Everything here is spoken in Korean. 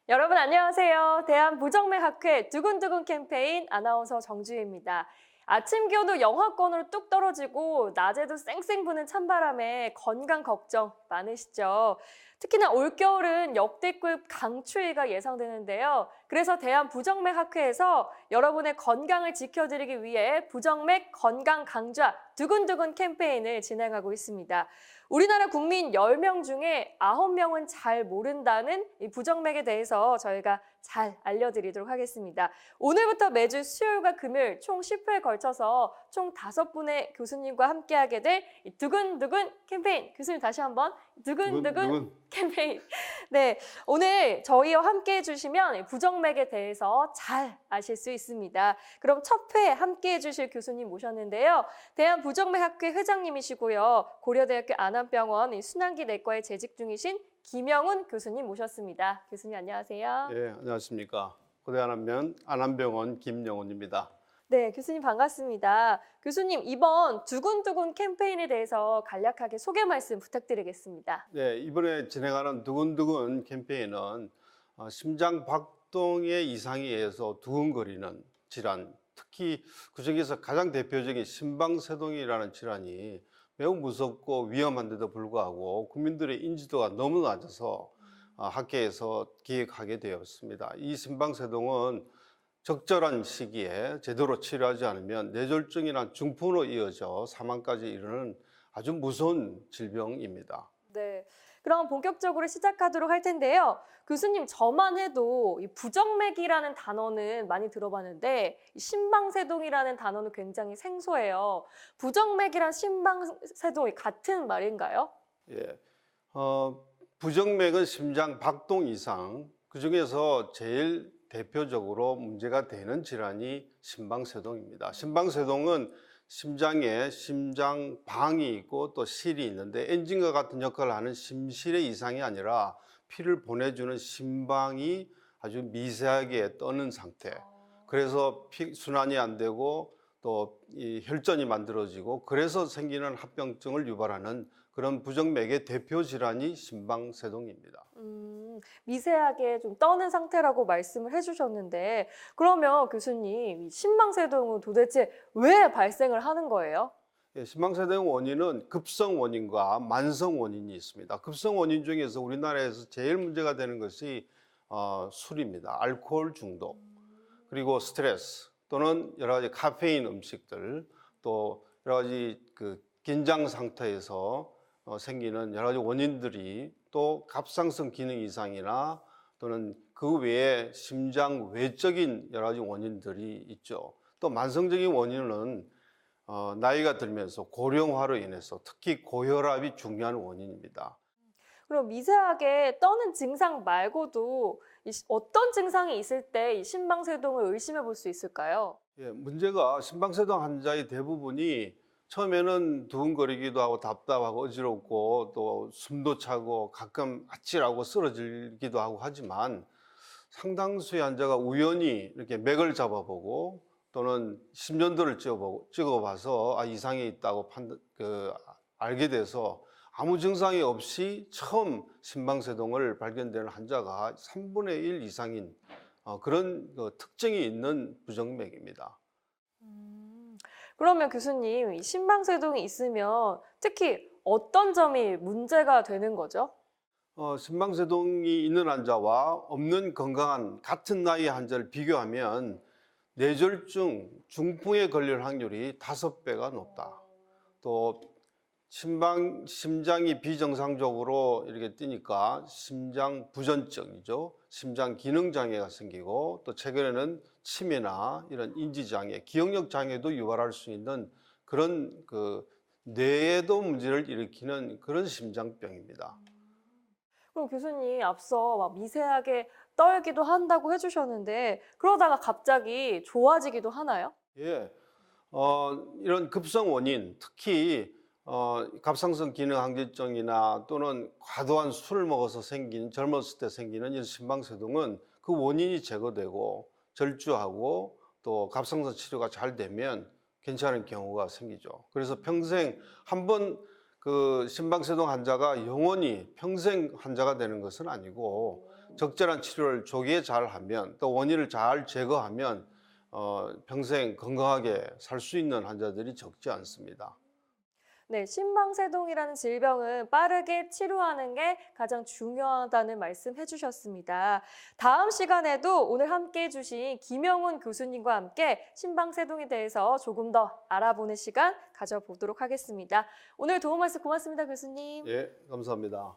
여러분 안녕하세요. 대한부정맥학회 두근두근 캠페인 아나운서 정주희입니다. 아침 기온도 영하권으로 뚝 떨어지고 낮에도 쌩쌩 부는 찬바람에 건강 걱정 많으시죠? 특히나 올겨울은 역대급 강추위가 예상되는데요. 그래서 대한부정맥학회에서 여러분의 건강을 지켜드리기 위해 부정맥 건강 강좌 두근두근 캠페인을 진행하고 있습니다. 우리나라 국민 10명 중에 9명은 잘 모른다는 이 부정맥에 대해서 저희가 잘 알려드리도록 하겠습니다. 오늘부터 매주 수요일과 금요일 총 10회에 걸쳐서 총 5분의 교수님과 함께하게 될 이 두근두근 캠페인. 교수님 다시 한번 두근두근 캠페인. 네, 오늘 저희와 함께해 주시면 부정맥에 대해서 잘 아실 수 있습니다. 그럼 첫 회 함께해 주실 교수님 모셨는데요. 대한부정맥학회 회장님이시고요. 고려대학교 안암병원 순환기 내과에 재직 중이신 김영훈 교수님 모셨습니다. 교수님 안녕하세요. 예, 안녕하십니까. 고대 안암병원 김영훈입니다. 네, 교수님 반갑습니다. 교수님 이번 두근두근 캠페인에 대해서 간략하게 소개 말씀 부탁드리겠습니다. 네, 이번에 진행하는 두근두근 캠페인은 심장 박동의 이상에 의해서 두근거리는 질환, 특히 그중에서 가장 대표적인 심방세동이라는 질환이 매우 무섭고 위험한데도 불구하고 국민들의 인지도가 너무 낮아서 학계에서 기획하게 되었습니다. 이 심방세동은 적절한 시기에 제대로 치료하지 않으면 뇌졸중이나 중풍으로 이어져 사망까지 이르는 아주 무서운 질병입니다. 네, 그럼 본격적으로 시작하도록 할 텐데요. 교수님, 저만 해도 이 부정맥이라는 단어는 많이 들어봤는데 이 심방세동이라는 단어는 굉장히 생소해요. 부정맥이랑 심방세동이 같은 말인가요? 예, 부정맥은 심장 박동 이상, 그중에서 제일 대표적으로 문제가 되는 질환이 심방세동입니다. 심방세동은 심장에 심장방이 있고 또 실이 있는데 엔진과 같은 역할을 하는 심실의 이상이 아니라 피를 보내주는 심방이 아주 미세하게 떠는 상태. 그래서 피 순환이 안 되고 또 이 혈전이 만들어지고 그래서 생기는 합병증을 유발하는 그런 부정맥의 대표 질환이 심방세동입니다. 미세하게 좀 떠는 상태라고 말씀을 해주셨는데 그러면 교수님, 이 심방세동은 도대체 왜 발생을 하는 거예요? 예, 심방세동 원인은 급성 원인과 만성 원인이 있습니다. 급성 원인 중에서 우리나라에서 제일 문제가 되는 것이 술입니다. 알코올 중독, 그리고 스트레스 또는 여러 가지 카페인 음식들, 또 여러 가지 그 긴장 상태에서 생기는 여러 가지 원인들이 또 갑상선 기능 이상이나 또는 그 외에 심장 외적인 여러 가지 원인들이 있죠. 또 만성적인 원인은 나이가 들면서 고령화로 인해서 특히 고혈압이 중요한 원인입니다. 그럼 미세하게 떠는 증상 말고도 어떤 증상이 있을 때 이 심방세동을 의심해 볼 수 있을까요? 예, 문제가 심방세동 환자의 대부분이 처음에는 두근거리기도 하고 답답하고 어지럽고 또 숨도 차고 가끔 아찔하고 쓰러지기도 하고 하지만 상당수의 환자가 우연히 이렇게 맥을 잡아보고 또는 심전도를 찍어봐서 이상이 있다고 알게 돼서 아무 증상이 없이 처음 심방세동을 발견되는 환자가 3분의 1 이상인 그런 특징이 있는 부정맥입니다. 그러면 교수님, 이 심방세동이 있으면 특히 어떤 점이 문제가 되는 거죠? 심방세동이 있는 환자와 없는 건강한 같은 나이의 환자를 비교하면 뇌졸중, 중풍에 걸릴 확률이 5배가 높다. 또 심장이 비정상적으로 이렇게 뛰니까 심장 부전증이죠. 심장 기능 장애가 생기고 또 최근에는 치매나 이런 인지 장애, 기억력 장애도 유발할 수 있는 그런 뇌에도 문제를 일으키는 그런 심장병입니다. 그럼 교수님, 앞서 막 미세하게 떨기도 한다고 해주셨는데 그러다가 갑자기 좋아지기도 하나요? 예, 이런 급성 원인, 특히 갑상선 기능 항진증이나 또는 과도한 술을 먹어서 젊었을 때 생기는 이런 심방세동은 그 원인이 제거되고 절주하고 또 갑상선 치료가 잘 되면 괜찮은 경우가 생기죠. 그래서 평생 한번 그 심방세동 환자가 영원히 평생 환자가 되는 것은 아니고 적절한 치료를 조기에 잘 하면 또 원인을 잘 제거하면 평생 건강하게 살 수 있는 환자들이 적지 않습니다. 네, 심방세동이라는 질병은 빠르게 치료하는 게 가장 중요하다는 말씀 해주셨습니다. 다음 시간에도 오늘 함께 해주신 김영훈 교수님과 함께 심방세동에 대해서 조금 더 알아보는 시간 가져보도록 하겠습니다. 오늘 도움 말씀 고맙습니다, 교수님. 예, 감사합니다.